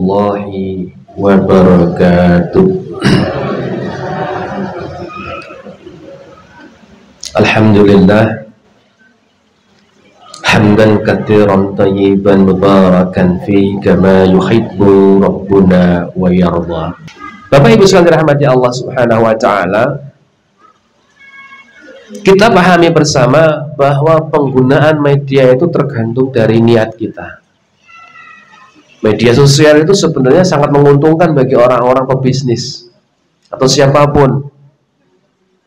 warahmatullahi wabarakatuh. Alhamdulillah hamdan katsiran thayyiban mubarakan fi kama yuhibbu rabbuna wa yarda. Bapak Ibu sekalian dirahmati Allah Subhanahu wa taala, kita pahami bersama bahwa penggunaan media itu tergantung dari niat kita. Media sosial itu sebenarnya sangat menguntungkan bagi orang-orang pebisnis atau siapapun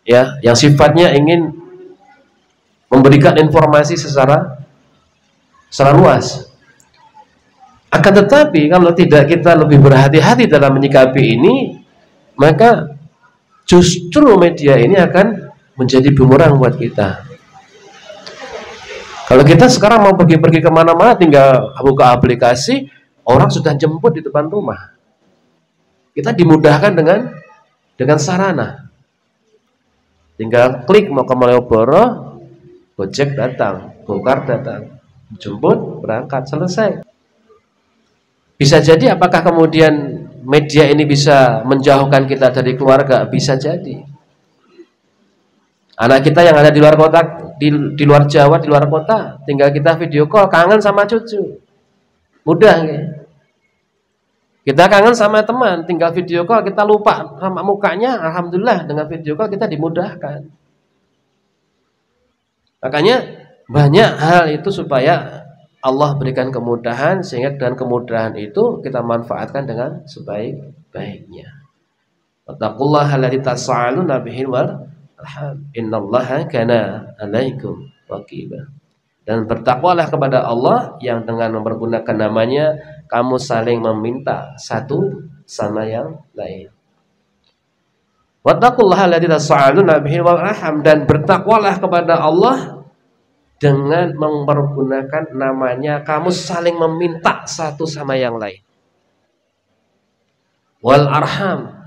ya yang sifatnya ingin memberikan informasi secara luas. Akan tetapi kalau tidak kita lebih berhati-hati dalam menyikapi ini, maka justru media ini akan menjadi bumerang buat kita. Kalau kita sekarang mau pergi-pergi kemana-mana, tinggal buka aplikasi, orang sudah jemput di depan rumah. Kita dimudahkan dengan sarana. Tinggal klik mau ke Malioboro, Gojek datang, Gokar datang, jemput, berangkat, selesai. Bisa jadi apakah kemudian media ini bisa menjauhkan kita dari keluarga? Bisa jadi. Anak kita yang ada di luar kota, di luar Jawa, di luar kota, tinggal kita video call, kangen sama cucu. Mudah ya. Kita kangen sama teman, tinggal video call, kita lupa sama mukanya, alhamdulillah dengan video call kita dimudahkan. Makanya banyak hal itu supaya Allah berikan kemudahan, sehingga dengan kemudahan itu kita manfaatkan dengan sebaik-baiknya. Wattaqullaha alladzi tasaaluna bihi wal arham, innallaha kana 'alaikum raqiba. Dan bertakwalah kepada Allah yang dengan mempergunakan namanya kamu saling meminta satu sama yang lain. Wattaqullaha alladzi tasaaluna bihi wal arham, dan bertakwalah kepada Allah dengan mempergunakan namanya kamu saling meminta satu sama yang lain. Wal arham,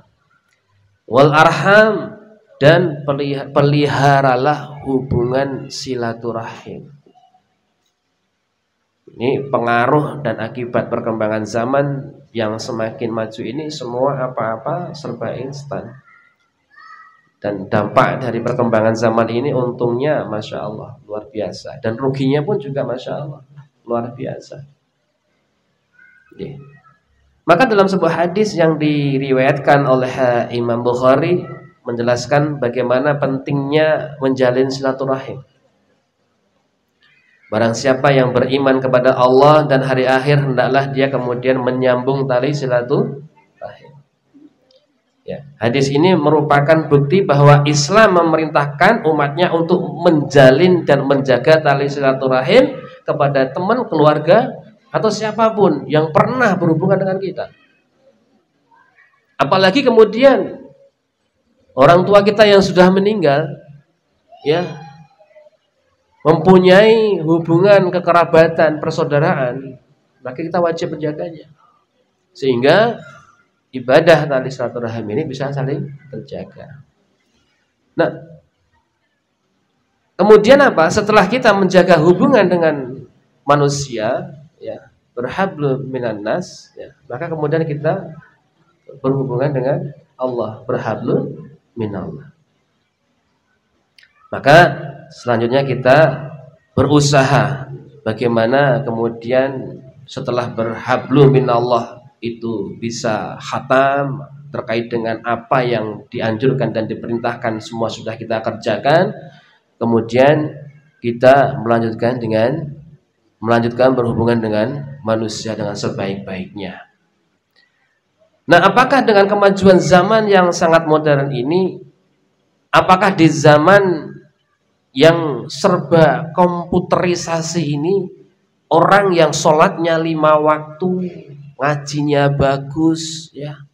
dan peliharalah hubungan silaturahim. Ini pengaruh dan akibat perkembangan zaman yang semakin maju ini, semua apa-apa serba instan. Dan dampak dari perkembangan zaman ini untungnya Masya Allah luar biasa, dan ruginya pun juga Masya Allah luar biasa. Maka dalam sebuah hadis yang diriwayatkan oleh Imam Bukhari menjelaskan bagaimana pentingnya menjalin silaturahim. Barang siapa yang beriman kepada Allah dan hari akhir, hendaklah dia kemudian menyambung tali silaturahim. Ya, hadis ini merupakan bukti bahwa Islam memerintahkan umatnya untuk menjalin dan menjaga tali silaturahim kepada teman, keluarga, atau siapapun yang pernah berhubungan dengan kita. Apalagi kemudian orang tua kita yang sudah meninggal, ya, mempunyai hubungan kekerabatan, persaudaraan, maka kita wajib menjaganya. Sehingga ibadah tali silaturahim ini bisa saling terjaga. Nah, kemudian apa? Setelah kita menjaga hubungan dengan manusia, ya, berhablu minan nas, ya, maka kemudian kita berhubungan dengan Allah, berhablu minallah. Maka selanjutnya kita berusaha bagaimana kemudian setelah berhablu minallah itu bisa khatam terkait dengan apa yang dianjurkan dan diperintahkan, semua sudah kita kerjakan. Kemudian kita melanjutkan berhubungan dengan manusia dengan sebaik-baiknya. Nah, apakah dengan kemajuan zaman yang sangat modern ini, apakah di zaman yang serba komputerisasi ini, orang yang sholatnya 5 waktu, ngajinya bagus, ya,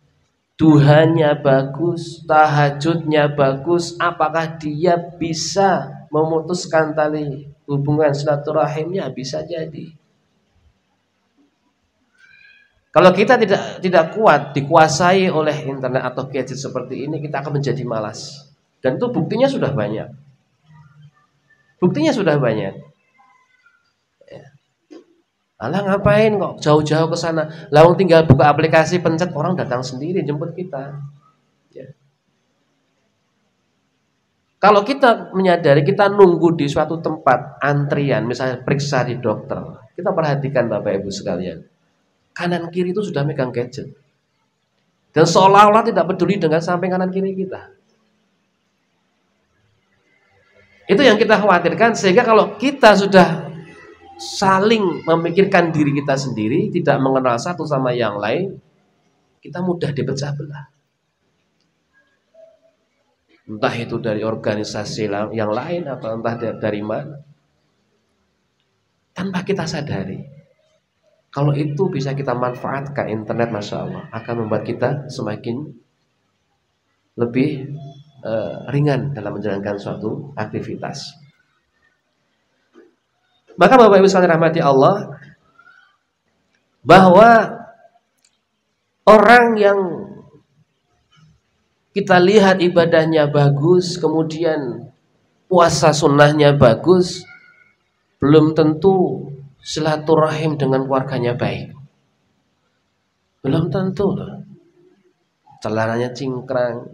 duhanya bagus, tahajudnya bagus, apakah dia bisa memutuskan tali hubungan silaturahimnya? Bisa jadi. Kalau kita tidak kuat dikuasai oleh internet atau gadget seperti ini, kita akan menjadi malas. Dan itu buktinya sudah banyak. Alah ngapain kok jauh-jauh ke sana? Lalu tinggal buka aplikasi, pencet, orang datang sendiri jemput kita. Ya. Kalau kita menyadari kita nunggu di suatu tempat antrian, misalnya periksa di dokter, kita perhatikan Bapak Ibu sekalian, kanan kiri itu sudah megang gadget, dan seolah-olah tidak peduli dengan samping kanan kiri kita. Itu yang kita khawatirkan, sehingga kalau kita sudah saling memikirkan diri kita sendiri, tidak mengenal satu sama yang lain, kita mudah dipecah belah. Entah itu dari organisasi yang lain atau entah dari mana. Tanpa kita sadari. Kalau itu bisa kita manfaatkan internet, Masya Allah, akan membuat kita semakin lebih ringan dalam menjalankan suatu aktivitas. Maka Bapak Ibu sekalian rahmati Allah, bahwa orang yang kita lihat ibadahnya bagus, kemudian puasa sunnahnya bagus, belum tentu silaturahim dengan keluarganya baik. Belum tentu loh. Celananya cingkrang,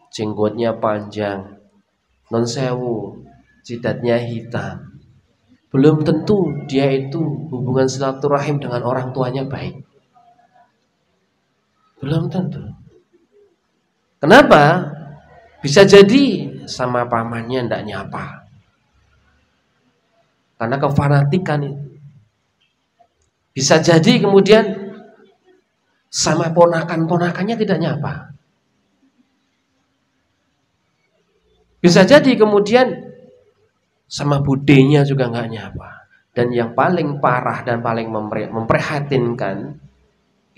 jenggotnya panjang, non sewu, jidatnya hitam. Belum tentu dia itu hubungan silaturahim dengan orang tuanya baik. Belum tentu. Kenapa? Bisa jadi sama pamannya ndak nyapa. Karena kefanatikan itu. Bisa jadi kemudian sama ponakan-ponakannya tidak nyapa. Bisa jadi kemudian sama budenya juga nggak nyapa. Dan yang paling parah dan paling memprihatinkan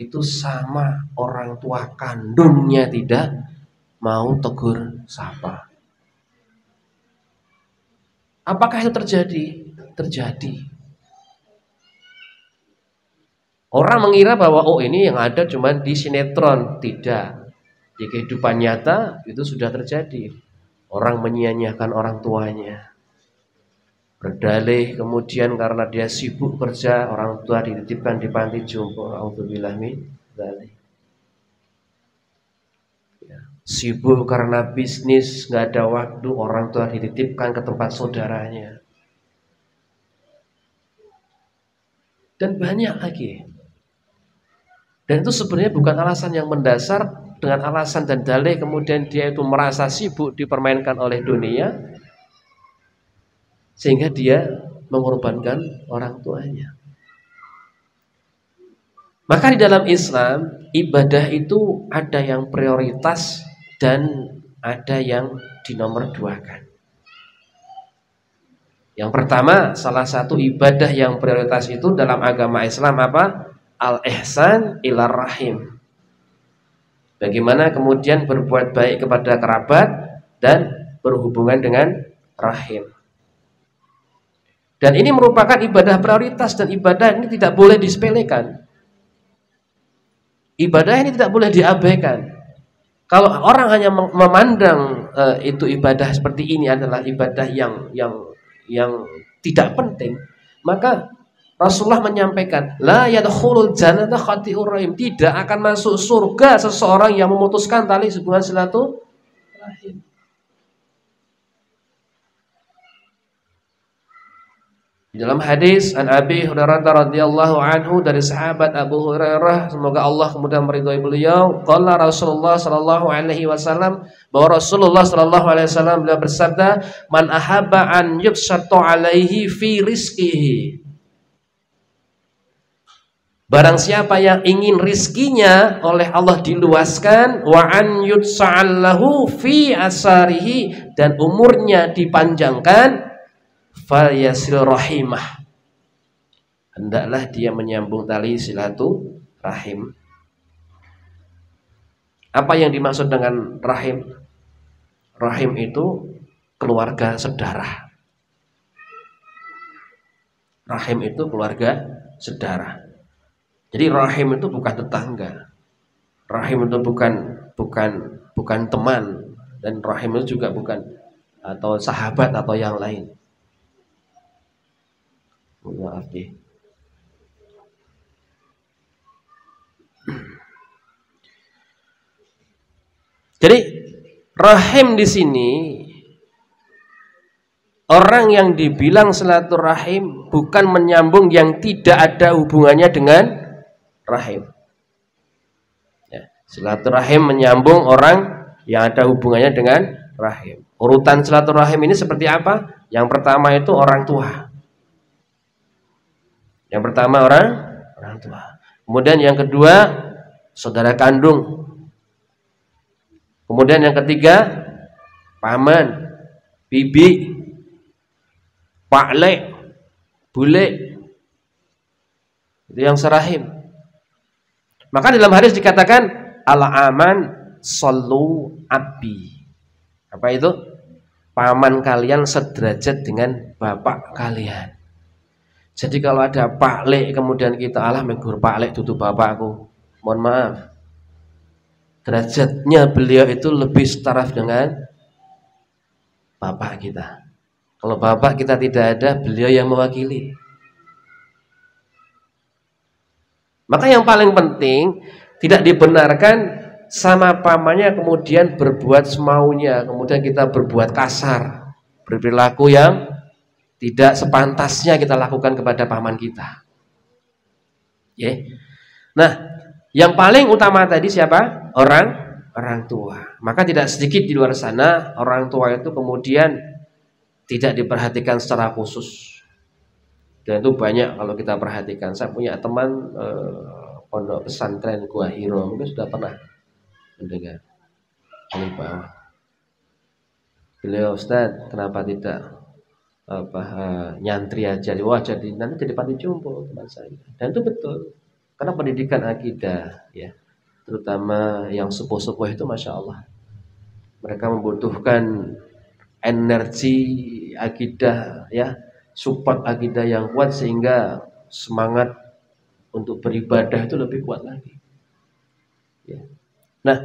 itu sama orang tua kandungnya tidak mau tegur sapa. Apakah itu terjadi? Terjadi. Orang mengira bahwa oh ini yang ada cuma di sinetron. Tidak. Di kehidupan nyata itu sudah terjadi. Orang menyia-nyiakan orang tuanya. Berdalih kemudian karena dia sibuk kerja, orang tua dititipkan di panti jompo. Auzubillah min dzalik. Ya. Sibuk karena bisnis, nggak ada waktu, orang tua dititipkan ke tempat saudaranya. Dan banyak lagi. Dan itu sebenarnya bukan alasan yang mendasar. Dengan alasan dan dalih kemudian dia itu merasa sibuk dipermainkan oleh dunia, sehingga dia mengorbankan orang tuanya. Maka di dalam Islam, ibadah itu ada yang prioritas dan ada yang dinomorduakan. Yang pertama, salah satu ibadah yang prioritas itu dalam agama Islam apa? Al-ihsan ilar rahim. Bagaimana kemudian berbuat baik kepada kerabat dan berhubungan dengan rahim. Dan ini merupakan ibadah prioritas, dan ibadah ini tidak boleh disepelekan. Ibadah ini tidak boleh diabaikan. Kalau orang hanya memandang itu ibadah seperti ini adalah ibadah yang tidak penting, maka Rasulullah menyampaikan, la yadkhulul jannata khati'ur rahim, tidak akan masuk surga seseorang yang memutuskan tali hubungan silaturahim. Dalam hadis an Abi Hurairah radhiyallahu anhu, dari sahabat Abu Hurairah, semoga Allah kemudian meridhai beliau, qala Rasulullah sallallahu alaihi wasallam, bahwa Rasulullah sallallahu alaihi wasallam beliau bersabda, man ahabba an yubsata alaihi fi rizqihi, barang siapa yang ingin rizkinya oleh Allah diluaskan, wa an yutsa'allahu fi asarihi, dan umurnya dipanjangkan, falyasil rahimah, hendaklah dia menyambung tali silaturahim. Apa yang dimaksud dengan rahim? Rahim itu keluarga sedarah. Rahim itu keluarga sedarah. Jadi rahim itu bukan tetangga. Rahim itu bukan teman, dan rahim itu juga bukan atau sahabat atau yang lain. Maaf nih. Jadi rahim di sini, orang yang dibilang silaturahim bukan menyambung yang tidak ada hubungannya dengan rahim. Ya, silaturahim menyambung orang yang ada hubungannya dengan rahim. Urutan silaturahim ini seperti apa? Yang pertama itu orang tua. Yang pertama orang tua. Kemudian yang kedua saudara kandung. Kemudian yang ketiga paman, bibi, pakle, bule. Itu yang serahim. Maka dalam hadis dikatakan al-aman sallu abi. Apa itu? Paman kalian sederajat dengan bapak kalian. Jadi kalau ada pakle kemudian kita Allah megur pakle tutup bapakku. Mohon maaf. Derajatnya beliau itu lebih setara dengan bapak kita. Kalau bapak kita tidak ada, beliau yang mewakili. Maka yang paling penting, tidak dibenarkan sama pamannya kemudian berbuat semaunya, kemudian kita berbuat kasar, berperilaku yang tidak sepantasnya kita lakukan kepada paman kita. Nah, yang paling utama tadi siapa? Orang tua. Maka tidak sedikit di luar sana orang tua itu kemudian tidak diperhatikan secara khusus. Dan itu banyak kalau kita perhatikan. Saya punya teman pondok pesantren Gua Hiro, mungkin sudah pernah mendengar. Ini bawah. Beliau, Ustaz, kenapa tidak nyantri aja? Wah, jadi nanti jadi panti jompo teman saya. Dan itu betul. Karena pendidikan akidah, ya, terutama yang sepuh-sepuh itu, masya Allah, mereka membutuhkan energi akidah, ya, support akidah yang kuat sehingga semangat untuk beribadah itu lebih kuat lagi. Ya. Nah,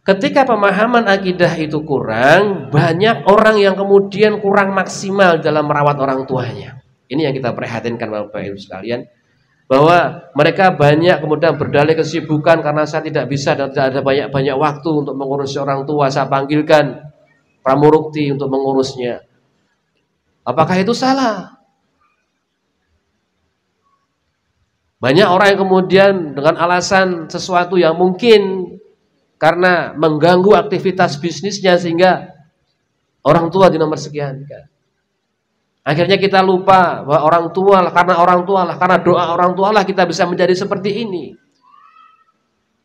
ketika pemahaman akidah itu kurang, banyak orang yang kemudian kurang maksimal dalam merawat orang tuanya. Ini yang kita perhatinkan Bapak Ibu sekalian, bahwa mereka banyak kemudian berdalih kesibukan karena saya tidak bisa dan tidak ada banyak waktu untuk mengurus orang tua. Saya panggilkan pramurukti untuk mengurusnya. Apakah itu salah? Banyak orang yang kemudian dengan alasan sesuatu yang mungkin karena mengganggu aktivitas bisnisnya sehingga orang tua di nomor sekian. Akhirnya kita lupa bahwa orang tua lah, karena doa orang tua lah kita bisa menjadi seperti ini.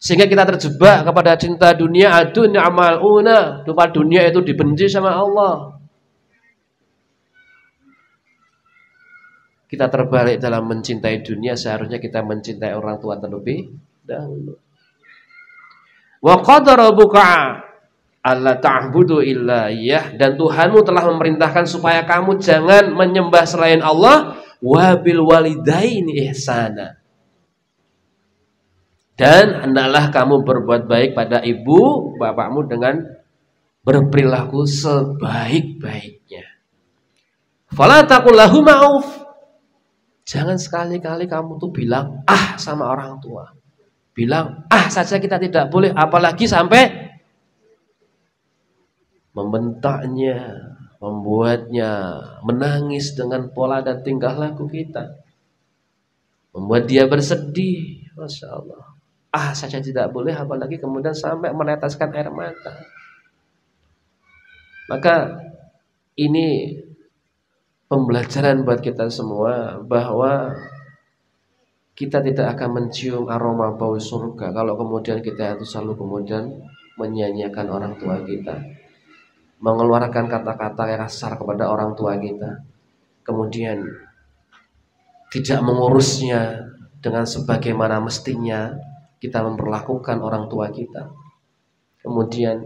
Sehingga kita terjebak kepada cinta dunia, adunya amaluna, lupa dunia itu dibenci sama Allah. Kita terbalik dalam mencintai dunia, seharusnya kita mencintai orang tua terlebih dahulu. Wa qadara rabbuka alla ta'budu illa iyyah, dan Tuhanmu telah memerintahkan supaya kamu jangan menyembah selain Allah, wa bil walidaini ihsana, dan hendaklah kamu berbuat baik pada ibu bapakmu dengan berperilaku sebaik-baiknya. Fala taqul lahum ma'uf, jangan sekali-kali kamu tuh bilang sama orang tua. Bilang saja kita tidak boleh, apalagi sampai membentaknya, membuatnya menangis dengan pola dan tingkah laku kita, membuat dia bersedih. Masya Allah, saja tidak boleh, apalagi kemudian sampai meneteskan air mata. Maka ini pembelajaran buat kita semua bahwa kita tidak akan mencium aroma bau surga kalau kemudian kita itu selalu kemudian menyanyiakan orang tua kita, mengeluarkan kata-kata yang kasar kepada orang tua kita, kemudian tidak mengurusnya dengan sebagaimana mestinya kita memperlakukan orang tua kita, kemudian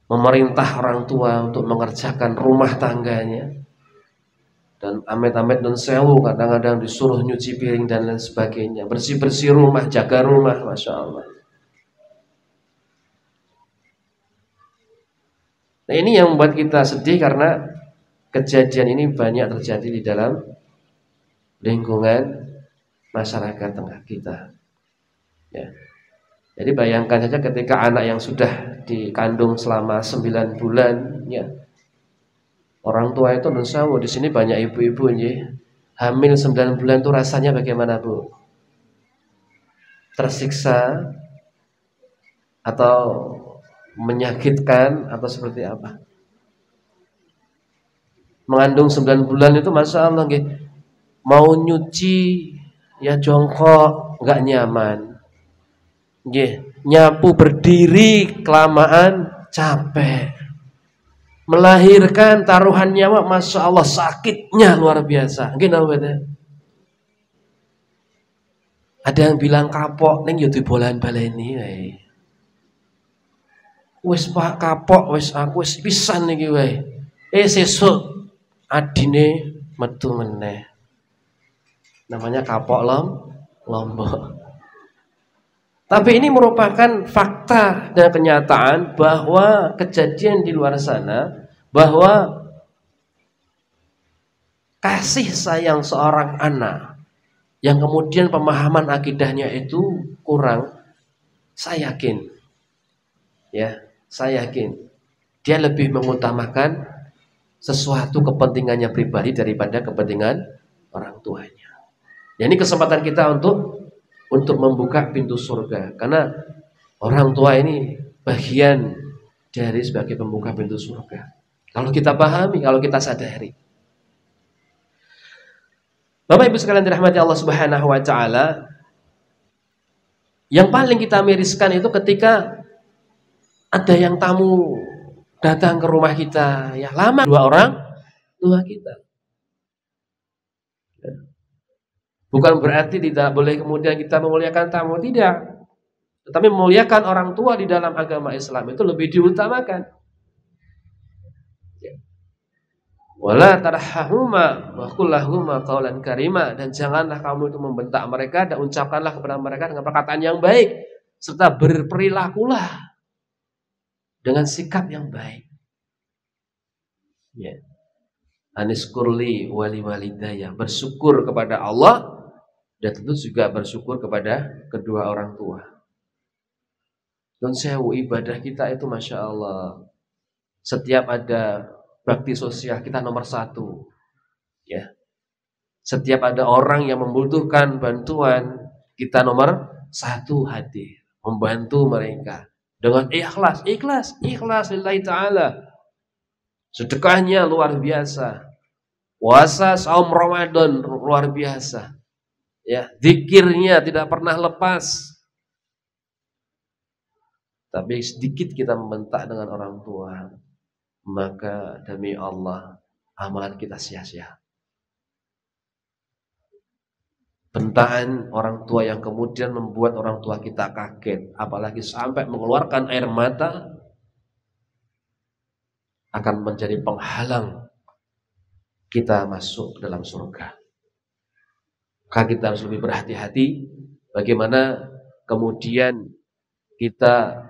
memerintah orang tua untuk mengerjakan rumah tangganya, dan amit-amit dan sewu kadang-kadang disuruh nyuci piring dan lain sebagainya, bersih-bersih rumah, jaga rumah. Masya Allah. Nah, ini yang membuat kita sedih karena kejadian ini banyak terjadi di dalam lingkungan masyarakat tengah kita. Ya. Jadi bayangkan saja ketika anak yang sudah dikandung selama 9 bulan, ya, orang tua itu di sini banyak ibu-ibu ya, hamil 9 bulan itu rasanya bagaimana, Bu? Tersiksa atau menyakitkan atau seperti apa? Mengandung 9 bulan itu Masya Allah nggih, mau nyuci ya jongkok nggak nyaman. Nggih, nyapu berdiri kelamaan capek. Melahirkan taruhan nyawa Masya Allah sakitnya luar biasa. Nggih napa mboten? Ada yang bilang kapok ning yo dibolan-baleni wae. Wis Pak kapok wis aku wis pisan iki wae. Sesuk adine metu meneh. Namanya kapok lombok. Tapi ini merupakan fakta dan kenyataan bahwa kejadian di luar sana, bahwa kasih sayang seorang anak yang kemudian pemahaman akidahnya itu kurang, saya yakin, ya, saya yakin dia lebih mengutamakan sesuatu kepentingannya pribadi daripada kepentingan orang tuanya. Ya, ini kesempatan kita untuk membuka pintu surga, karena orang tua ini bagian dari sebagai pembuka pintu surga. Kalau kita pahami, kalau kita sadari. Bapak Ibu sekalian dirahmati Allah Subhanahu wa taala, yang paling kita miriskan itu ketika ada yang tamu datang ke rumah kita, ya lama dua orang tua kita. Bukan berarti tidak boleh kemudian kita memuliakan tamu, tidak. Tetapi memuliakan orang tua di dalam agama Islam itu lebih diutamakan. Wala tarhahuma wa qul lahuma qaulan karima, dan janganlah kamu itu membentak mereka dan ucapkanlah kepada mereka dengan perkataan yang baik, serta berperilakulah dengan sikap yang baik. Ya. Aniskurli wali walidayya, bersyukur kepada Allah dan tentu juga bersyukur kepada kedua orang tua. Dan sewu ibadah kita itu Masya Allah, setiap ada bakti sosial kita nomor 1, ya. Setiap ada orang yang membutuhkan bantuan, kita nomor 1 hadir, membantu mereka dengan ikhlas lillahi ta'ala. Sedekahnya luar biasa, puasa saum Ramadan luar biasa, ya, zikirnya tidak pernah lepas. Tapi sedikit kita membentak dengan orang tua, maka demi Allah amalan kita sia-sia. Bentakan orang tua yang kemudian membuat orang tua kita kaget, apalagi sampai mengeluarkan air mata, akan menjadi penghalang kita masuk ke dalam surga. Maka kita harus lebih berhati-hati bagaimana kemudian kita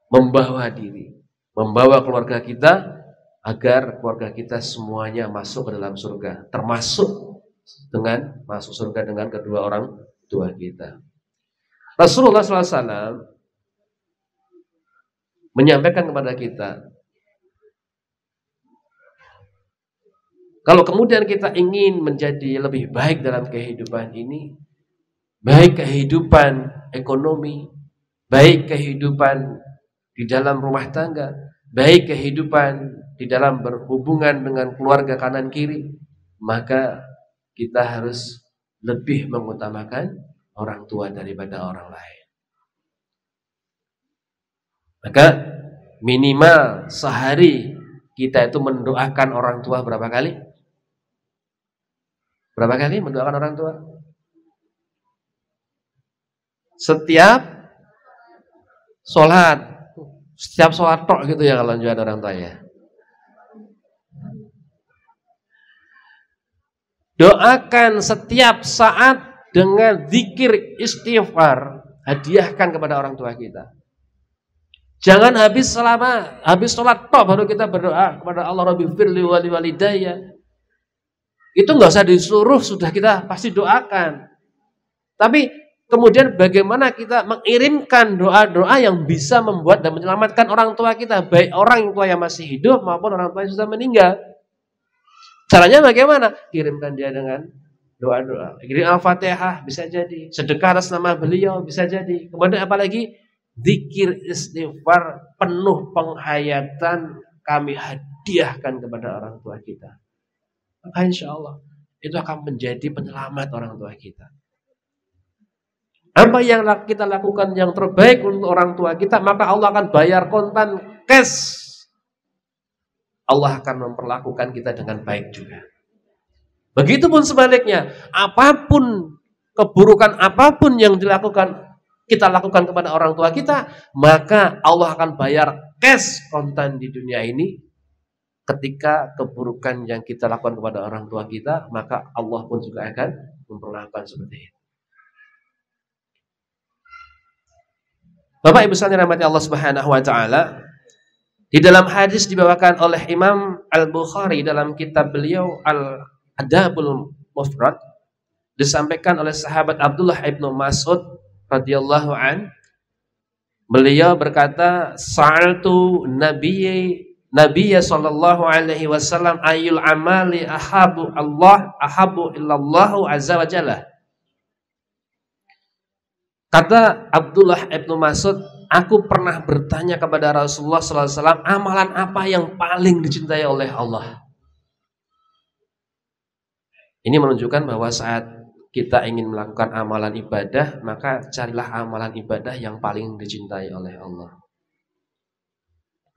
membawa diri, membawa keluarga kita, agar keluarga kita semuanya masuk ke dalam surga, termasuk dengan masuk surga dengan kedua orang tua kita. Rasulullah SAW menyampaikan kepada kita, kalau kemudian kita ingin menjadi lebih baik dalam kehidupan ini, baik kehidupan ekonomi, baik kehidupan di dalam rumah tangga, baik kehidupan di dalam berhubungan dengan keluarga kanan kiri, maka kita harus lebih mengutamakan orang tua daripada orang lain. Maka minimal sehari kita itu mendoakan orang tua berapa kali? Berapa kali mendoakan orang tua? Setiap sholat tok gitu ya kalau jual orang tua ya. Doakan setiap saat dengan zikir istighfar, hadiahkan kepada orang tua kita. Jangan habis sholat tok baru kita berdoa kepada Allah, Rabbi firli wali walidayya. Itu nggak usah disuruh, sudah kita pasti doakan. Tapi Kemudian bagaimana kita mengirimkan doa-doa yang bisa membuat dan menyelamatkan orang tua kita, baik orang tua yang masih hidup maupun orang tua yang sudah meninggal. Caranya bagaimana? Kirimkan dia dengan doa-doa. Kirim Al-Fatihah bisa jadi, sedekah atas nama beliau bisa jadi. Kemudian apalagi zikir istighfar penuh penghayatan kami hadiahkan kepada orang tua kita. Maka insya Allah itu akan menjadi penyelamat orang tua kita. Apa yang kita lakukan yang terbaik untuk orang tua kita, maka Allah akan bayar kontan cash. Allah akan memperlakukan kita dengan baik juga. Begitupun sebaliknya, apapun keburukan apapun yang kita lakukan kepada orang tua kita, maka Allah akan bayar cash kontan di dunia ini. Ketika keburukan yang kita lakukan kepada orang tua kita, maka Allah pun juga akan memperlakukan seperti itu. Bapak Ibu sekalian rahmati Allah Subhanahu wa taala, di dalam hadis dibawakan oleh Imam Al-Bukhari dalam kitab beliau Al-Adabul Mufrad, disampaikan oleh sahabat Abdullah ibnu Mas'ud radhiyallahu an, beliau berkata, "Sa'altu Nabiyya sallallahu alaihi wasallam ayyul amali ahabbu illallahu azza wa jalla." Kata Abdullah ibnu Mas'ud, aku pernah bertanya kepada Rasulullah sallallahu alaihi wasallam, amalan apa yang paling dicintai oleh Allah? Ini menunjukkan bahwa saat kita ingin melakukan amalan ibadah, maka carilah amalan ibadah yang paling dicintai oleh Allah.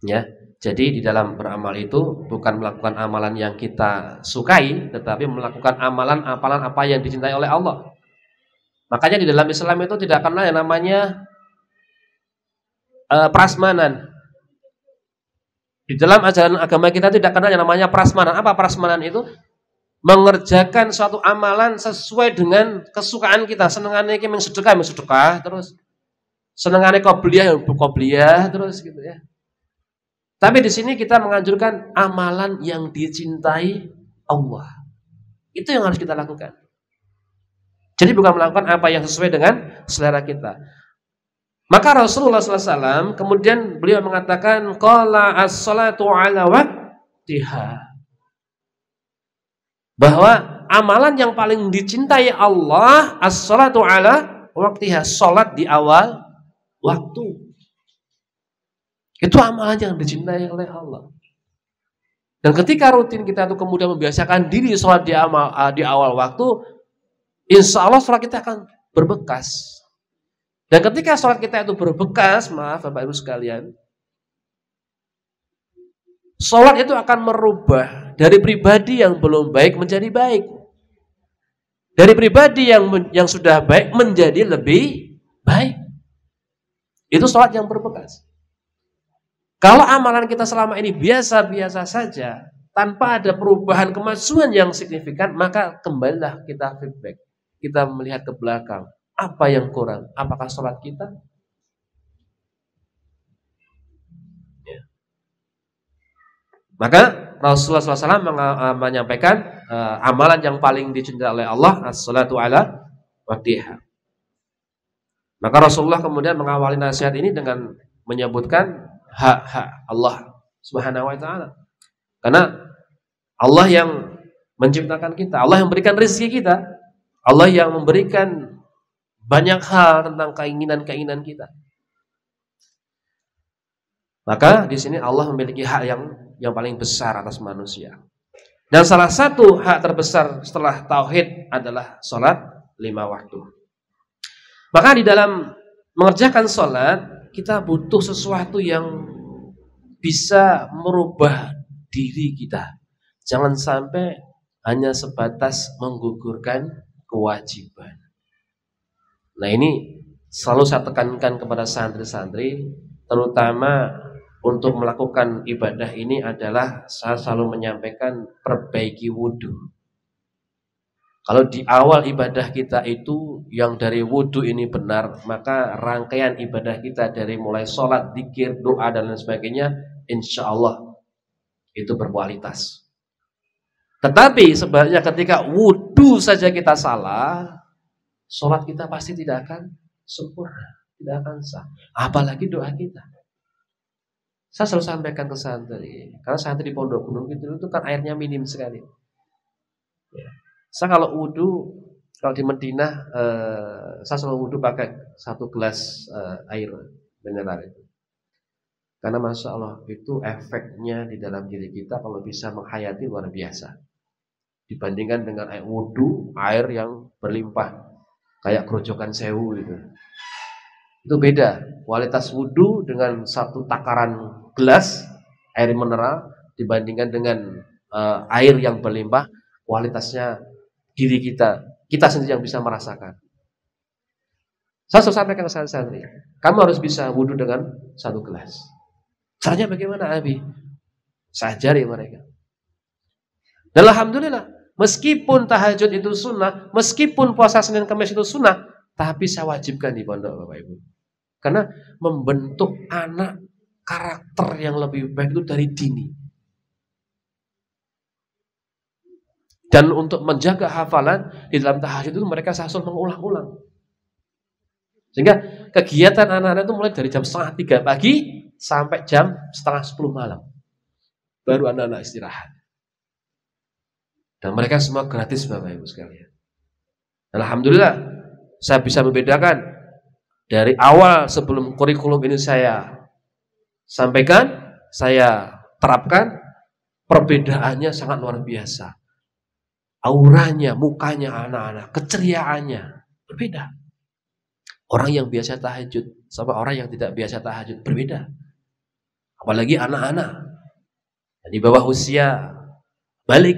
Ya, jadi di dalam beramal itu bukan melakukan amalan yang kita sukai, tetapi melakukan amalan apa yang dicintai oleh Allah. Makanya di dalam Islam itu tidak kenal yang namanya prasmanan. Di dalam ajaran agama kita tidak kenal yang namanya prasmanan. Apa prasmanan itu? Mengerjakan suatu amalan sesuai dengan kesukaan kita. Senengannya kita sedekah, terus senengannya qobliyah, terus gitu ya. Tapi di sini kita menganjurkan amalan yang dicintai Allah. Itu yang harus kita lakukan. Jadi bukan melakukan apa yang sesuai dengan selera kita. Maka Rasulullah SAW kemudian beliau mengatakan, qala as-salatu ala waqtiha, bahwa amalan yang paling dicintai Allah as-salatu ala waqtiha, salat di awal waktu. Itu amalan yang dicintai oleh Allah. Dan ketika rutin kita itu kemudian membiasakan diri salat di awal waktu, insya Allah sholat kita akan berbekas. Dan ketika sholat kita itu berbekas, maaf Bapak Ibu sekalian, sholat itu akan merubah dari pribadi yang belum baik menjadi baik. Dari pribadi yang sudah baik menjadi lebih baik. Itu sholat yang berbekas. Kalau amalan kita selama ini biasa-biasa saja, tanpa ada perubahan kemajuan yang signifikan, maka kembalilah kita feedback. Kita melihat ke belakang, apa yang kurang? Apakah sholat kita? Ya. Maka Rasulullah SAW menyampaikan amalan yang paling dicintai oleh Allah, as-salatu ala waqtiha. Maka Rasulullah kemudian mengawali nasihat ini dengan menyebutkan hak-hak Allah Subhanahu wa taala. Karena Allah yang menciptakan kita, Allah yang memberikan rezeki kita, Allah yang memberikan banyak hal tentang keinginan-keinginan kita. Maka di sini Allah memiliki hak yang paling besar atas manusia. Dan salah satu hak terbesar setelah tauhid adalah sholat 5 waktu. Maka di dalam mengerjakan sholat, kita butuh sesuatu yang bisa merubah diri kita. Jangan sampai hanya sebatas menggugurkan kewajiban. Nah ini selalu saya tekankan kepada santri-santri, terutama untuk melakukan ibadah ini adalah saya selalu menyampaikan perbaiki wudhu. Kalau di awal ibadah kita itu yang dari wudhu ini benar, maka rangkaian ibadah kita dari mulai sholat, dzikir, doa dan lain sebagainya, insya Allah itu berkualitas. Tetapi sebenarnya ketika wudhu saja kita salah, sholat kita pasti tidak akan sempurna, tidak akan sah. Apalagi doa kita. Saya selalu sampaikan ke santri, karena santri di Pondok Gunung itu kan airnya minim sekali. Ya. Saya kalau wudhu, kalau di Madinah, saya selalu wudhu pakai 1 gelas air mineral itu. Karena Masya Allah itu efeknya di dalam diri kita kalau bisa menghayati luar biasa. Dibandingkan dengan air wudhu, air yang berlimpah, kayak Grojogan Sewu itu. Itu beda. Kualitas wudhu dengan 1 takaran gelas air mineral dibandingkan dengan air yang berlimpah, kualitasnya diri kita sendiri yang bisa merasakan. Saya selalu sampaikan ke santri, kamu harus bisa wudhu dengan 1 gelas. Caranya bagaimana, Abi? Saya ajari mereka. Dan alhamdulillah, meskipun tahajud itu sunnah, meskipun puasa Senin Kamis itu sunnah, tapi saya wajibkan di pondok, Bapak Ibu. Karena membentuk anak karakter yang lebih baik itu dari dini. Dan untuk menjaga hafalan di dalam tahajud itu mereka selalu mengulang-ulang. Sehingga kegiatan anak-anak itu mulai dari jam 2:30 pagi sampai jam 9:30 malam. Baru anak-anak istirahat. Dan mereka semua gratis, Bapak Ibu sekalian. Alhamdulillah, saya bisa membedakan dari awal sebelum kurikulum ini saya sampaikan, saya terapkan, perbedaannya sangat luar biasa. Auranya, mukanya anak-anak, keceriaannya berbeda. Orang yang biasa tahajud sama orang yang tidak biasa tahajud berbeda. Apalagi anak-anak di bawah usia balik.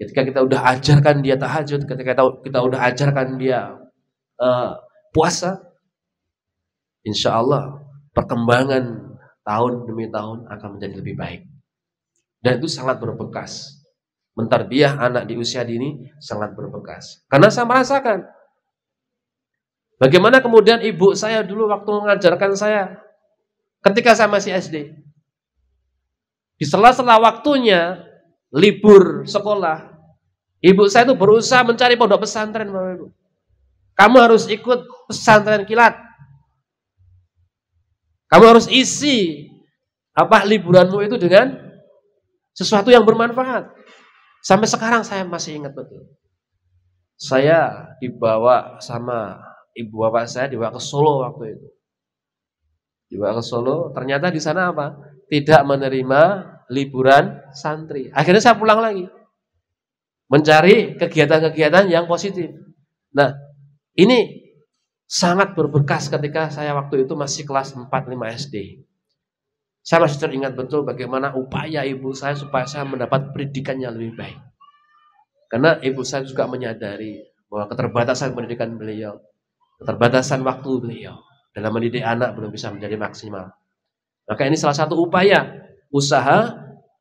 Ketika kita udah ajarkan dia tahajud, ketika kita udah ajarkan dia puasa, insya Allah perkembangan tahun demi tahun akan menjadi lebih baik. Dan itu sangat berbekas. Mentarbiyah anak di usia dini sangat berbekas. Karena saya merasakan bagaimana kemudian ibu saya dulu waktu mengajarkan saya ketika saya masih SD. Di sela-sela waktunya libur sekolah, ibu saya itu berusaha mencari pondok pesantren, Bapak Ibu. Kamu harus ikut pesantren kilat. Kamu harus isi liburanmu itu dengan sesuatu yang bermanfaat. Sampai sekarang saya masih ingat betul. Saya dibawa sama ibu bapak saya, dibawa ke Solo waktu itu. Dibawa ke Solo, ternyata di sana apa? Tidak menerima liburan santri. Akhirnya saya pulang lagi. Mencari kegiatan-kegiatan yang positif. Nah, ini sangat berbekas ketika saya waktu itu masih kelas 4-5 SD. Saya masih teringat betul bagaimana upaya ibu saya supaya saya mendapat pendidikan yang lebih baik. Karena ibu saya juga menyadari bahwa keterbatasan pendidikan beliau, keterbatasan waktu beliau dalam mendidik anak belum bisa menjadi maksimal. Maka ini salah satu upaya, usaha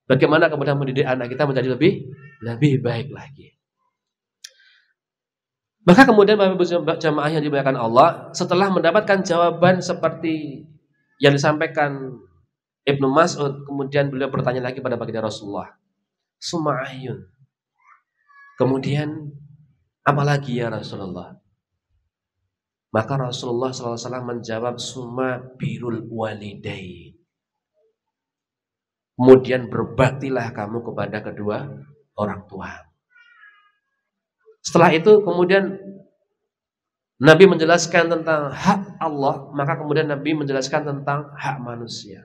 bagaimana kemudian mendidik anak kita menjadi lebih baik lagi. Maka kemudian Bapak Ibu jamaah yang dimuliakan Allah, setelah mendapatkan jawaban seperti yang disampaikan Ibnu Mas'ud, kemudian beliau bertanya lagi pada baginda Rasulullah, Suma'ayun. Kemudian apalagi ya Rasulullah? Maka Rasulullah SAW menjawab, Suma birul walidain. Kemudian berbaktilah kamu kepada kedua orang tua. Setelah itu kemudian Nabi menjelaskan tentang hak Allah, maka kemudian Nabi menjelaskan tentang hak manusia.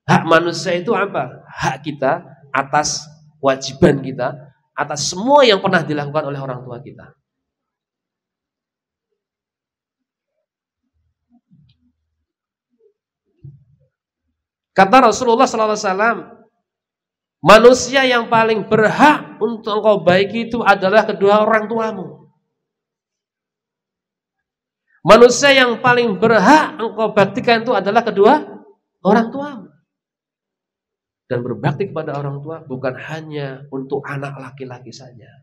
Hak manusia itu apa? Hak kita atas kewajiban kita, atas semua yang pernah dilakukan oleh orang tua kita. Kata Rasulullah SAW, manusia yang paling berhak untuk engkau baiki itu adalah kedua orang tuamu. Manusia yang paling berhak engkau baktikan itu adalah kedua orang tuamu. Dan berbakti kepada orang tua bukan hanya untuk anak laki-laki saja.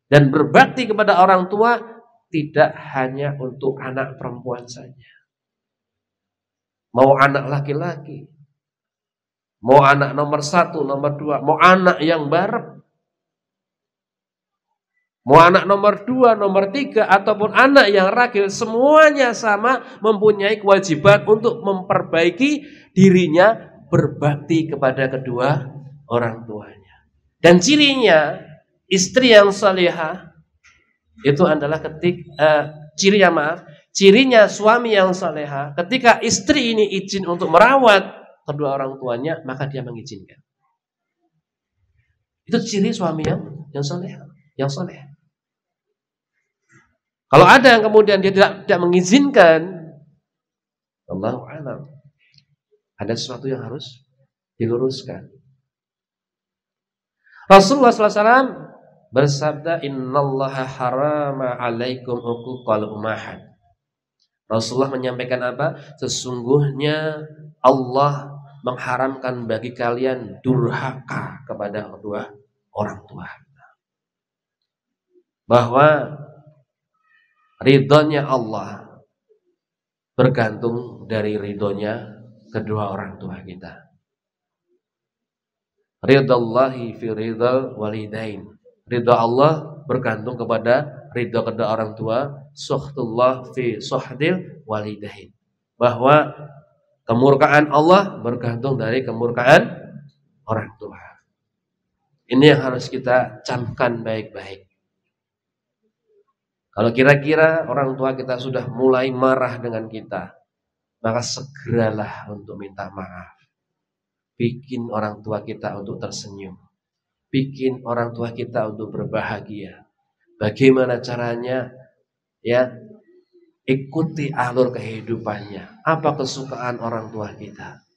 Dan berbakti kepada orang tua tidak hanya untuk anak perempuan saja. Mau anak laki-laki, mau anak nomor 1, nomor 2, mau anak yang barep. Mau anak nomor 2, nomor 3, ataupun anak yang ragil, semuanya sama mempunyai kewajiban untuk memperbaiki dirinya, berbakti kepada kedua orang tuanya. Dan cirinya istri yang salihah itu adalah cirinya suami yang salihah, ketika istri ini izin untuk merawat kedua orang tuanya, maka dia mengizinkan. Itu ciri suami yang salihah, yang saleh. Kalau ada yang kemudian dia tidak mengizinkan, Allahu a'lam, ada sesuatu yang harus diluruskan. Rasulullah SAW bersabda, innallaha harama alaikum uquqal ummahat. Rasulullah menyampaikan apa? Sesungguhnya Allah mengharamkan bagi kalian durhaka kepada kedua orang tua. Bahwa ridhonya Allah bergantung dari ridhonya kedua orang tua kita. Ridhallahi fi ridhal walidain. Ridha Allah bergantung kepada ridha kedua orang tua. Sukhtullah fi suhdil walidain. Bahwa kemurkaan Allah bergantung dari kemurkaan orang tua. Ini yang harus kita camkan baik-baik. Kalau kira-kira orang tua kita sudah mulai marah dengan kita, maka segeralah untuk minta maaf. Bikin orang tua kita untuk tersenyum. Bikin orang tua kita untuk berbahagia. Bagaimana caranya? Ya, ikuti alur kehidupannya. Apa kesukaan orang tua kita?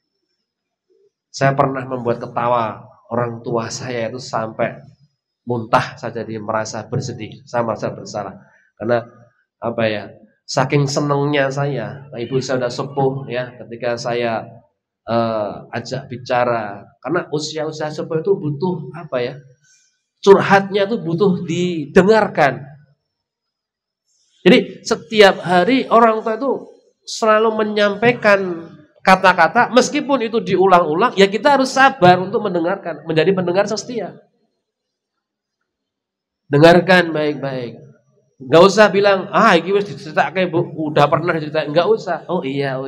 Saya pernah membuat ketawa orang tua saya itu sampai muntah saja, dia merasa bersedih, saya merasa bersalah. Karena apa ya? Saking senangnya saya, ibu saya sudah sepuh ya, ketika saya ajak bicara, karena usia-usia sepuh itu butuh apa ya? Curhatnya itu butuh didengarkan. Jadi setiap hari orang tua itu selalu menyampaikan kata-kata, meskipun itu diulang-ulang, ya kita harus sabar untuk mendengarkan, menjadi pendengar setia. Dengarkan baik-baik. Enggak usah bilang, ini wis diceritake Bu, udah pernah diceritain. Enggak usah. Oh iya.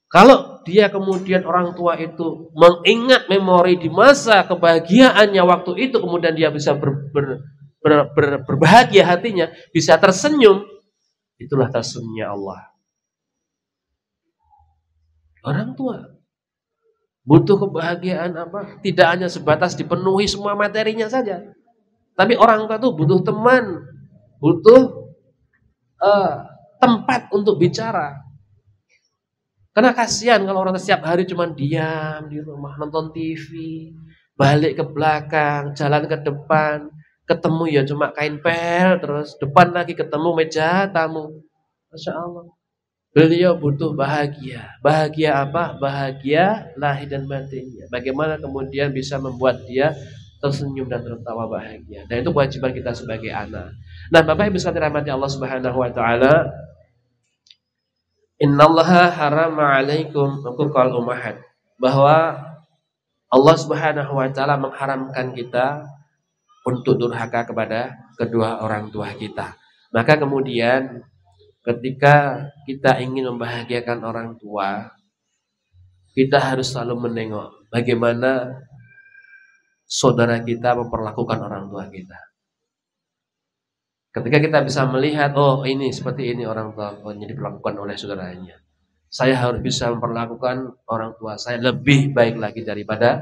Kalau dia kemudian orang tua itu mengingat memori di masa kebahagiaannya waktu itu, kemudian dia bisa berbahagia hatinya, bisa tersenyum, itulah tersenyumnya Allah. Orang tua butuh kebahagiaan apa? Tidak hanya sebatas dipenuhi semua materinya saja, tapi orang tua itu butuh teman, butuh tempat untuk bicara. Karena kasihan kalau orang setiap hari cuma diam di rumah, nonton TV, balik ke belakang, jalan ke depan, ketemu ya cuma kain pel, terus depan lagi ketemu meja tamu. Masya Allah. Beliau butuh bahagia. Bahagia apa? Bahagia lahir dan batinnya. Bagaimana kemudian bisa membuat dia tersenyum dan tertawa bahagia. Dan itu kewajiban kita sebagai anak. Nah, Bapak Ibu sekalian dirahmati Allah Subhanahu wa taala, innallaha harama 'alaikum uquqal ummahat. Bahwa Allah Subhanahu wa taala mengharamkan kita untuk durhaka kepada kedua orang tua kita. Maka kemudian ketika kita ingin membahagiakan orang tua, kita harus selalu menengok bagaimana saudara kita memperlakukan orang tua kita. Ketika kita bisa melihat, oh ini seperti ini orang tua yang diperlakukan oleh saudaranya, saya harus bisa memperlakukan orang tua saya lebih baik lagi daripada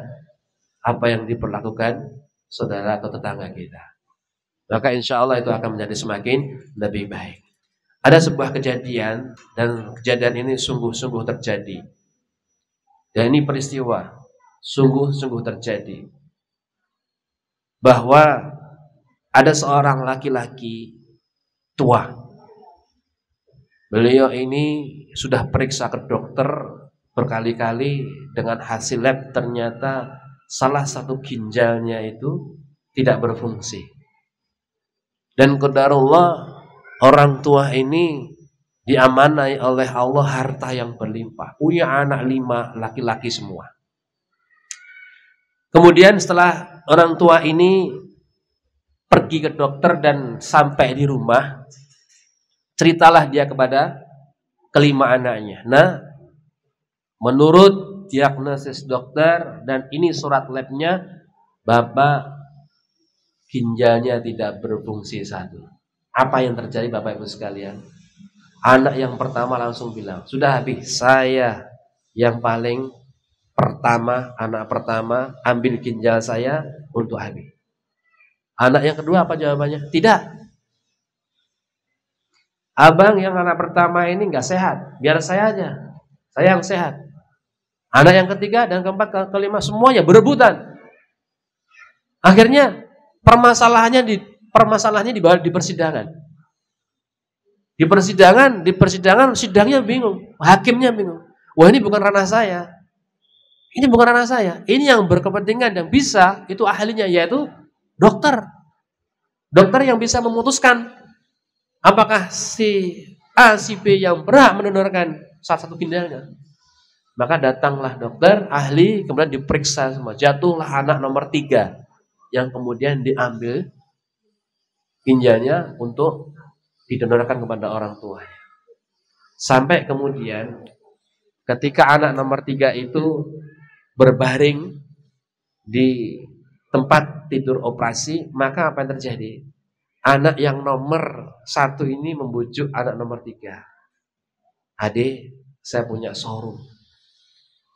apa yang diperlakukan saudara atau tetangga kita. Maka insya Allah itu akan menjadi semakin lebih baik. Ada sebuah kejadian, dan kejadian ini sungguh-sungguh terjadi. Dan ini peristiwa sungguh-sungguh terjadi. Bahwa ada seorang laki-laki tua. Beliau ini sudah periksa ke dokter berkali-kali, dengan hasil lab ternyata salah satu ginjalnya itu tidak berfungsi. Dan qadarullah, orang tua ini diamanai oleh Allah harta yang berlimpah. Punya anak 5, laki-laki semua. Kemudian setelah orang tua ini pergi ke dokter dan sampai di rumah, ceritalah dia kepada kelima anaknya. Nah, menurut diagnosis dokter dan ini surat labnya, Bapak ginjalnya tidak berfungsi satu. Apa yang terjadi Bapak Ibu sekalian? Anak yang pertama langsung bilang, sudah habis, saya yang paling pertama, anak pertama, ambil ginjal saya untuk habis. Anak yang kedua apa jawabannya? Tidak. Abang yang anak pertama ini nggak sehat, biar saya aja. Saya yang sehat. Anak yang ketiga dan keempat, kelima semuanya berebutan. Akhirnya permasalahannya dibawa di persidangan. Di persidangan sidangnya bingung, hakimnya bingung. Wah, ini bukan ranah saya. Ini bukan ranah saya. Ini yang berkepentingan dan bisa itu ahlinya yaitu dokter. Dokter yang bisa memutuskan apakah si A, si B yang berhak mendonorkan salah satu ginjalnya. Maka datanglah dokter, ahli, kemudian diperiksa semua. Jatuhlah anak nomor 3 yang kemudian diambil ginjalnya untuk didonorkan kepada orang tuanya. Sampai kemudian ketika anak nomor 3 itu berbaring di tempat tidur operasi, maka apa yang terjadi? Anak yang nomor 1 ini membujuk anak nomor 3. Adik, saya punya showroom.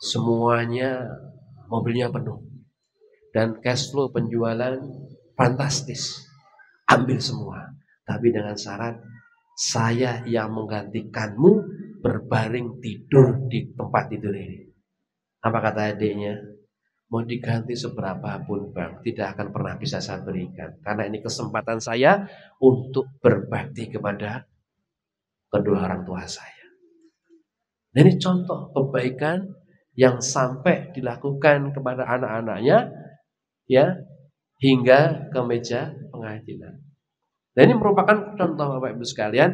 Semuanya mobilnya penuh. Dan cash flow penjualan fantastis. Ambil semua. Tapi dengan syarat, saya yang menggantikanmu berbaring tidur di tempat tidur ini. Apa kata adiknya? Mau diganti seberapapun bang, tidak akan pernah bisa saya berikan. Karena ini kesempatan saya untuk berbakti kepada kedua orang tua saya. Dan ini contoh kebaikan yang sampai dilakukan kepada anak-anaknya, ya, hingga ke meja pengadilan. Dan ini merupakan contoh Bapak Ibu sekalian,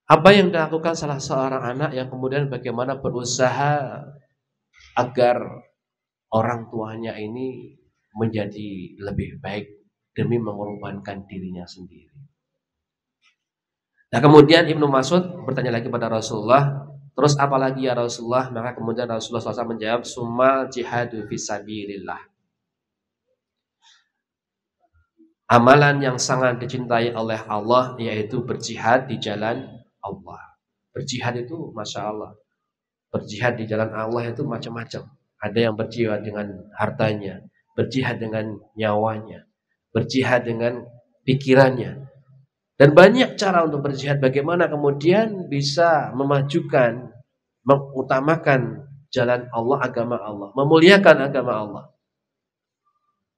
apa yang dilakukan salah seorang anak yang kemudian bagaimana berusaha agar orang tuanya ini menjadi lebih baik demi mengorbankan dirinya sendiri. Nah, kemudian Ibnu Mas'ud bertanya lagi pada Rasulullah, terus apalagi ya Rasulullah? Maka kemudian Rasulullah SAW menjawab, summal jihadu fisabilillah. Amalan yang sangat dicintai oleh Allah yaitu berjihad di jalan Allah. Berjihad itu Masya Allah, berjihad di jalan Allah itu macam-macam. Ada yang berjihad dengan hartanya, berjihad dengan nyawanya, berjihad dengan pikirannya. Dan banyak cara untuk berjihad. Bagaimana kemudian bisa memajukan, mengutamakan jalan Allah, agama Allah, memuliakan agama Allah.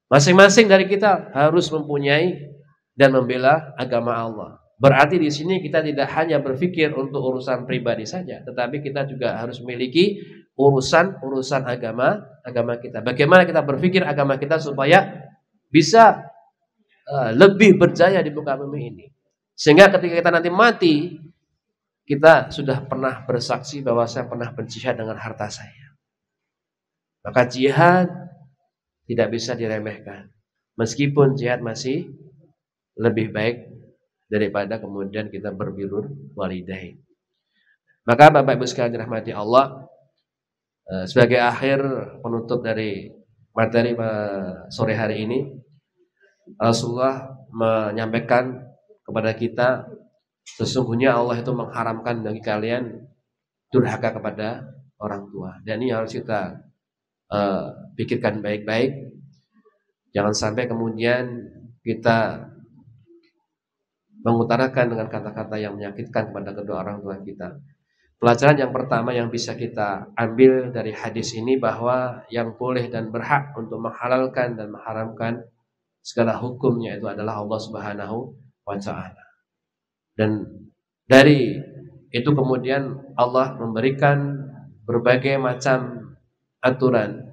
Masing-masing dari kita harus mempunyai dan membela agama Allah. Berarti di sini kita tidak hanya berpikir untuk urusan pribadi saja, tetapi kita juga harus memiliki urusan agama kita. Bagaimana kita berpikir agama kita supaya bisa lebih berjaya di muka bumi ini. Sehingga ketika kita nanti mati, kita sudah pernah bersaksi bahwa saya pernah berjihad dengan harta saya. Maka jihad tidak bisa diremehkan. Meskipun jihad masih lebih baik daripada kemudian kita berbirrul walidain. Maka Bapak Ibu sekalian dirahmati Allah, sebagai akhir penutup dari materi sore hari ini, Rasulullah menyampaikan kepada kita, sesungguhnya Allah itu mengharamkan bagi kalian durhaka kepada orang tua. Dan ini harus kita pikirkan baik-baik. Jangan sampai kemudian kita mengutarakan dengan kata-kata yang menyakitkan kepada kedua orang tua kita. Pelajaran yang pertama yang bisa kita ambil dari hadis ini, bahwa yang boleh dan berhak untuk menghalalkan dan mengharamkan segala hukumnya itu adalah Allah Subhanahu wa ta'ala. Dan dari itu kemudian Allah memberikan berbagai macam aturan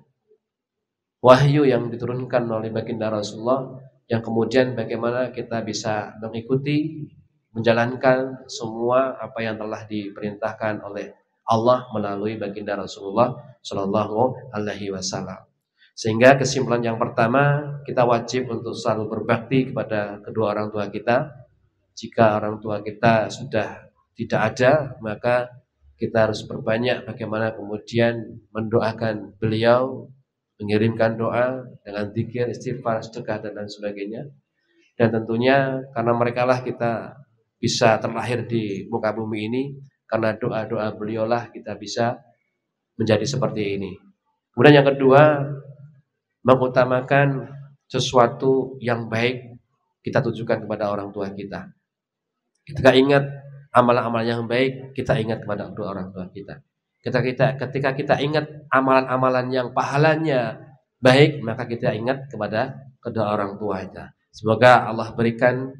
wahyu yang diturunkan oleh baginda Rasulullah, yang kemudian bagaimana kita bisa mengikuti, menjalankan semua apa yang telah diperintahkan oleh Allah melalui baginda Rasulullah Shallallahu Alaihi Wasallam. Sehingga kesimpulan yang pertama, kita wajib untuk selalu berbakti kepada kedua orang tua kita. Jika orang tua kita sudah tidak ada, maka kita harus berbanyak bagaimana kemudian mendoakan beliau, mengirimkan doa dengan zikir, istighfar, sedekah dan lain sebagainya. Dan tentunya karena mereka lah kita bisa terlahir di muka bumi ini, karena doa-doa beliau lah kita bisa menjadi seperti ini. Kemudian yang kedua, mengutamakan sesuatu yang baik kita tujukan kepada orang tua kita. Ketika ingat amalan-amalan yang baik, kita ingat kepada kedua orang tua kita. Ketika kita ingat amalan-amalan yang pahalanya baik, maka kita ingat kepada kedua orang tua kita. Semoga Allah berikan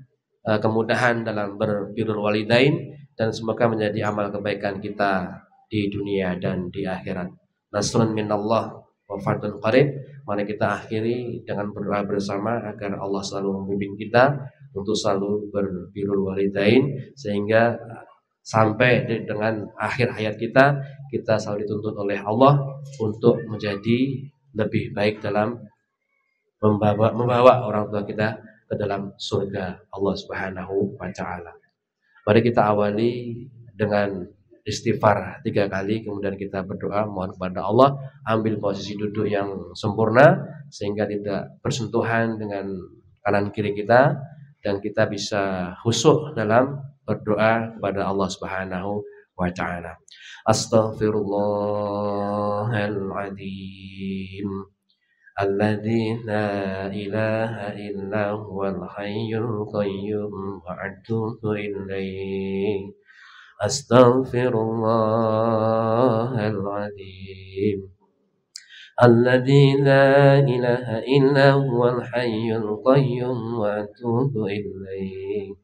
kemudahan dalam berbirrul walidain, dan semoga menjadi amal kebaikan kita di dunia dan di akhirat. Nasrun minallah wa fadlun qarib. Mari kita akhiri dengan berdoa bersama agar Allah selalu membimbing kita untuk selalu berbirrul walidain, sehingga sampai dengan akhir hayat kita selalu dituntut oleh Allah untuk menjadi lebih baik dalam membawa orang tua kita ke dalam surga Allah Subhanahu wa taala. Mari kita awali dengan istighfar 3 kali, kemudian kita berdoa mohon kepada Allah, ambil posisi duduk yang sempurna sehingga tidak bersentuhan dengan kanan kiri kita, dan kita bisa khusyuk dalam berdoa kepada Allah Subhanahu wa taala. Astaghfirullahaladzim alladzi la ilaha illa huwal hayyul qayyum wa atubu ilaih. Astaghfirullahaladzim alladzi la ilaha illa huwal hayyul qayyum wa atubu ilaih.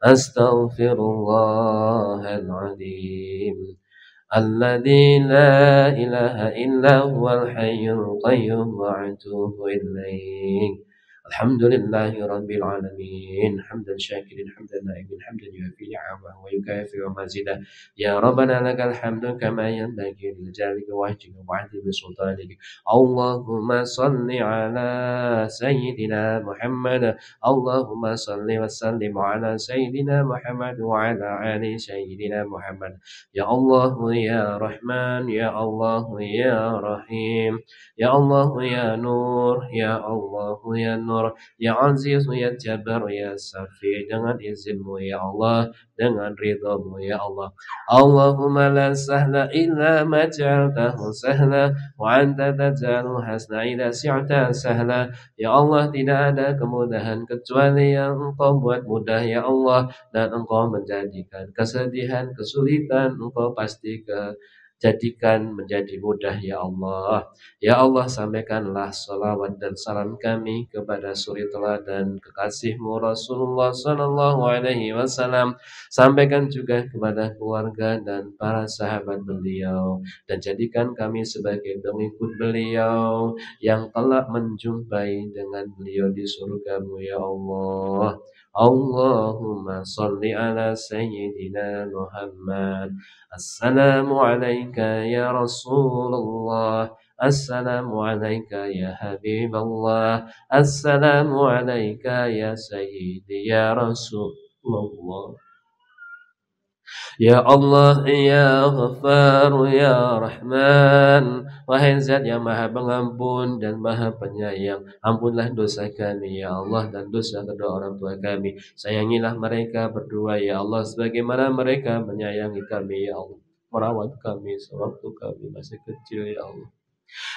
Astaghfirullahaladzim alladzi la ilaha illa huwal hayyul qayyum wa atubu ilaih. Alhamdulillahi rabbil alamin, hamdan syakirin, hamdan na'imin, hamdan yuafi ni'amahu wa yukafi wa mazidah. Ya Rabbana lakal hamdu kama yanbaghi li jalika wajhika wa 'azimi sultanika. Allahumma salli ala sayyidina Muhammad. Allahumma salli wa sallim ala sayyidina Muhammad wa ala ali sayyidina Muhammad. Ya Allah ya Rahman, ya Allah ya Rahim, ya Allah ya Nur, ya Allah ya Nur, ya Aziz ya Jabbar ya Safi, dengan izinmu ya Allah, dengan ridhamu ya Allah. Allahumma la sahla illa ma ja'altahu sahla wa anta taj'alul hasna idza syi'ta sahla. Ya Allah, tidak ada kemudahan kecuali yang Engkau buat mudah ya Allah, dan Engkau menjadikan kesedihan, kesulitan Engkau pasti jadikan menjadi mudah ya Allah. Ya Allah, sampaikanlah salawat dan salam kami kepada suri teladan kekasih-Mu Rasulullah sallallahu alaihi wasallam. Sampaikan juga kepada keluarga dan para sahabat beliau, dan jadikan kami sebagai pengikut beliau yang telah menjumpai dengan beliau di surga-Mu ya Allah. Allahumma salli ala sayyidina Muhammad. Assalamu alayka ya Rasulullah. Assalamu alayka ya Habiballah. Assalamu alayka ya Sayyidi ya Rasulullah. Ya Allah, ya Ghaffar, ya Rahman. Wahai Zat yang Maha Pengampun dan Maha Penyayang, ampunlah dosa kami ya Allah dan dosa kedua orang tua kami. Sayangilah mereka berdua ya Allah, sebagaimana mereka menyayangi kami ya Allah, merawat kami sewaktu kami masih kecil ya Allah.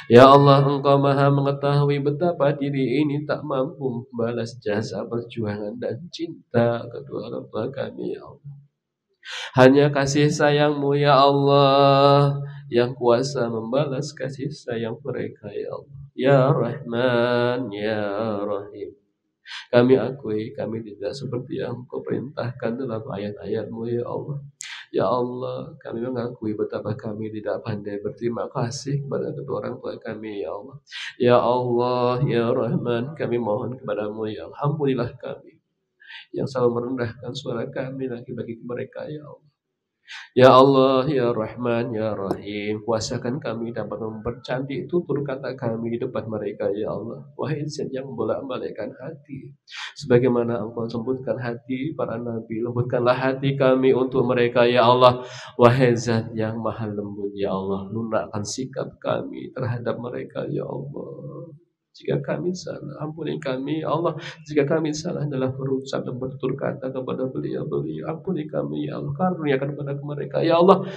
Ya Allah, Engkau Maha mengetahui betapa diri ini tak mampu membalas jasa perjuangan dan cinta kedua orang tua kami ya Allah. Hanya kasih sayang-Mu ya Allah yang kuasa membalas kasih sayang mereka ya Allah. Ya Rahman, ya Rahim. Kami akui kami tidak seperti yang Engkau perintahkan dalam ayat-ayat-Mu ya Allah. Ya Allah, kami mengakui betapa kami tidak pandai berterima kasih kepada kedua orang tua kami ya Allah. Ya Allah, ya Rahman, kami mohon kepada-Mu ya Allah. Ampunilah kami yang selalu merendahkan suara kami lagi bagi mereka ya Allah. Ya Allah, Ya Rahman, Ya Rahim, kuasakan kami dapat mempercantik tutur kata kami di depan mereka, Ya Allah. Wahai Zat yang bolak-balikkan hati, sebagaimana Engkau lembutkan hati para nabi, lembutkanlah hati kami untuk mereka, Ya Allah. Wahai Zat yang maha lembut, Ya Allah, lunakkan sikap kami terhadap mereka, Ya Allah. Jika kami salah, ampuni kami, Ya Allah. Jika kami salah dalam berucap dan bertutur kata kepada beliau-beliau, ampuni kami, Ya Allah. Karuniakan kepada mereka, Ya Allah,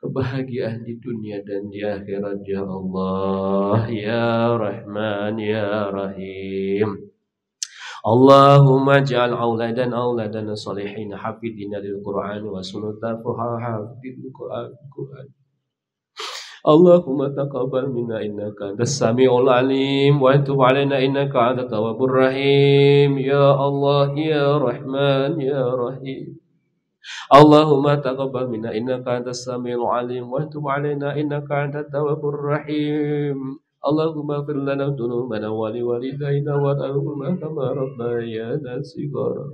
kebahagiaan di dunia dan di akhirat, Ya Allah. Ya Rahman, Ya Rahim. Allahumma ja'al auladana salihin hafidina lil Qur'an wa sunnata hafidil Qur'an. Allahumma taqabbal minna innaka antas samiul alim wa tub alaina innaka antat tawwabur rahim. Ya Allah, Ya Rahman, Ya Rahim. Allahumma taqabbal minna innaka antas samiul alim wa tub alaina innaka antat tawwabur rahim. Allahumma fir lana dhunubana wa liwalidayna warhamhuma kama rabbayana shighara.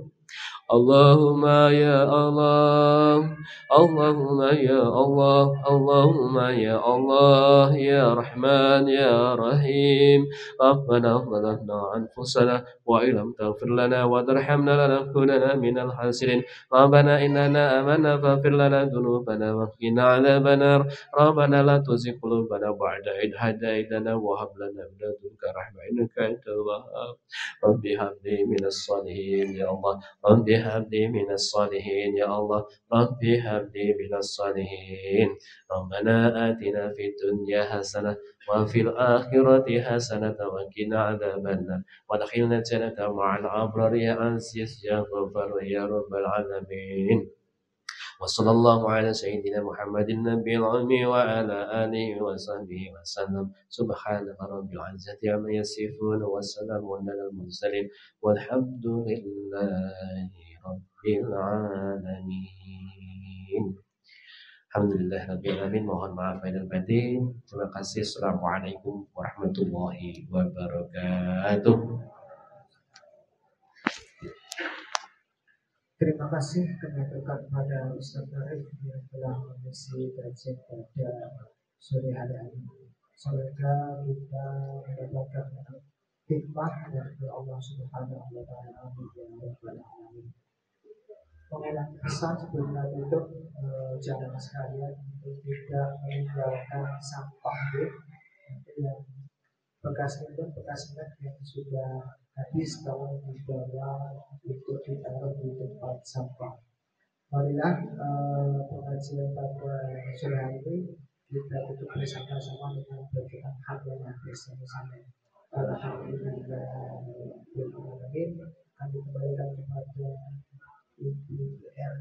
Allahumma ya Allah, Allahumma ya Allah, Allahumma ya Allah, ya Rahman, ya Rahim. Rabbana zalamna anfusana wa illam taghfir lana wa tarhamna lanakunanna minal khasirin. Rabbana innana amanna faghfir lana dhunubana wa qina adzabannar. Rabbana la tuzigh qulubana ba'da idh hadaytana wa hab lana min ladunka rahmah innaka antal wahhab. Rabbi habli minas salihin ya Allah. Rabbi habli minas salihin ya Allah. Rabbi habli minas salihin. Rabbana atina fid dunya hasanah wa fil akhirati hasanah wa qina adzabannar. Wa adkhilna jannata ma'al abrar ya aziz ya ghafar ya rabbal alamin. وصلى الله على سيدنا محمد النبي العظيم وعلى آله وصحبه وسلم سبحان رب العزة عما يصفون وسلام على المرسلين والحمد لله رب العالمين. Alhamdulillah Rabbil Alamin. Mohon maaf lahir dan batin. Terima kasih. Assalamualaikum warahmatullahi wabarakatuh. Terima kasih kepada Ustaz Arif yang telah mengisi kajian pada sore hari ini. Semoga kita mendapatkan hikmah dari Allah Subhanahu wa taala ya rabbal alamin. Mengenai pesan sebelumnya itu jangan sekalian untuk tidak meninggalkan sampah yang bekas-bekas yang sudah habis kalau dibawa untuk ditaruh di tempat sampah. Marilah pengajian pada sore hari ini kita tutup bersama-sama dengan bacaan hamdalah bersama-sama. Alhamdulillah, kami kembalikan kepada Ibu R.